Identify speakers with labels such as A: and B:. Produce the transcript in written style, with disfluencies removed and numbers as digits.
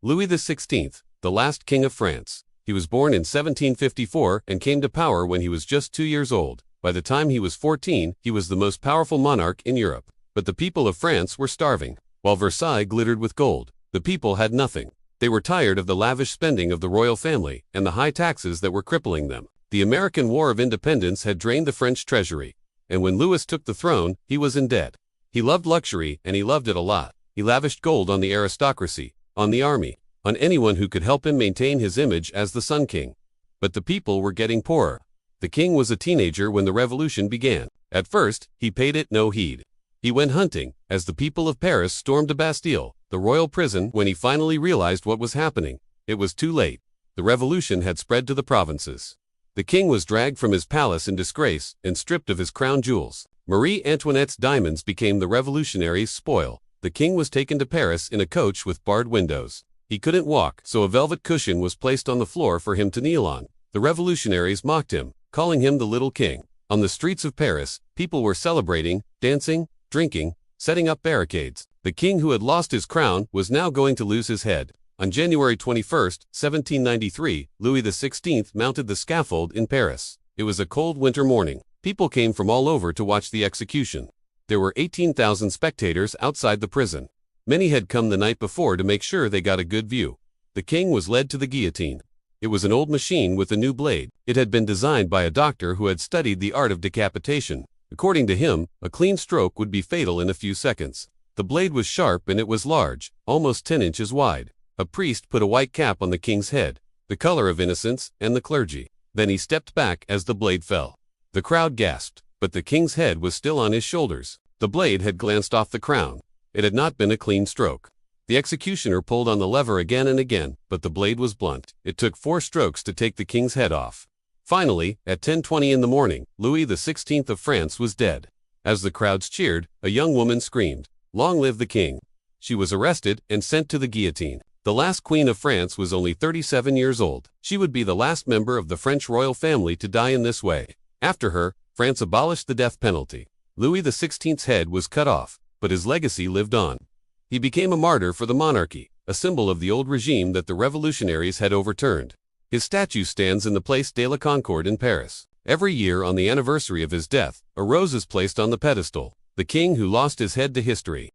A: Louis XVI, the last king of France. He was born in 1754 and came to power when he was just 2 years old. By the time he was 14, he was the most powerful monarch in Europe. But the people of France were starving. While Versailles glittered with gold, the people had nothing. They were tired of the lavish spending of the royal family and the high taxes that were crippling them. The American War of Independence had drained the French treasury, and when Louis took the throne, he was in debt. He loved luxury, and he loved it a lot. He lavished gold on the aristocracy, on the army, on anyone who could help him maintain his image as the Sun King. But the people were getting poorer. The king was a teenager when the revolution began. At first, he paid it no heed. He went hunting, as the people of Paris stormed the Bastille, the royal prison. When he finally realized what was happening, it was too late. The revolution had spread to the provinces. The king was dragged from his palace in disgrace and stripped of his crown jewels. Marie Antoinette's diamonds became the revolutionaries' spoil. The king was taken to Paris in a coach with barred windows. He couldn't walk, so a velvet cushion was placed on the floor for him to kneel on. The revolutionaries mocked him, calling him the little king. On the streets of Paris, people were celebrating, dancing, drinking, setting up barricades. The king who had lost his crown was now going to lose his head. On January 21, 1793, Louis XVI mounted the scaffold in Paris. It was a cold winter morning. People came from all over to watch the execution. There were 18,000 spectators outside the prison. Many had come the night before to make sure they got a good view. The king was led to the guillotine. It was an old machine with a new blade. It had been designed by a doctor who had studied the art of decapitation. According to him, a clean stroke would be fatal in a few seconds. The blade was sharp and it was large, almost 10 inches wide. A priest put a white cap on the king's head, the color of innocence and the clergy. Then he stepped back as the blade fell. The crowd gasped, but the king's head was still on his shoulders. The blade had glanced off the crown. It had not been a clean stroke. The executioner pulled on the lever again and again, but the blade was blunt. It took 4 strokes to take the king's head off. Finally, at 10:20 in the morning, Louis XVI of France was dead. As the crowds cheered, a young woman screamed, "Long live the king!" She was arrested and sent to the guillotine. The last queen of France was only 37 years old. She would be the last member of the French royal family to die in this way. After her, France abolished the death penalty. Louis XVI's head was cut off, but his legacy lived on. He became a martyr for the monarchy, a symbol of the old regime that the revolutionaries had overturned. His statue stands in the Place de la Concorde in Paris. Every year on the anniversary of his death, a rose is placed on the pedestal. The king who lost his head to history.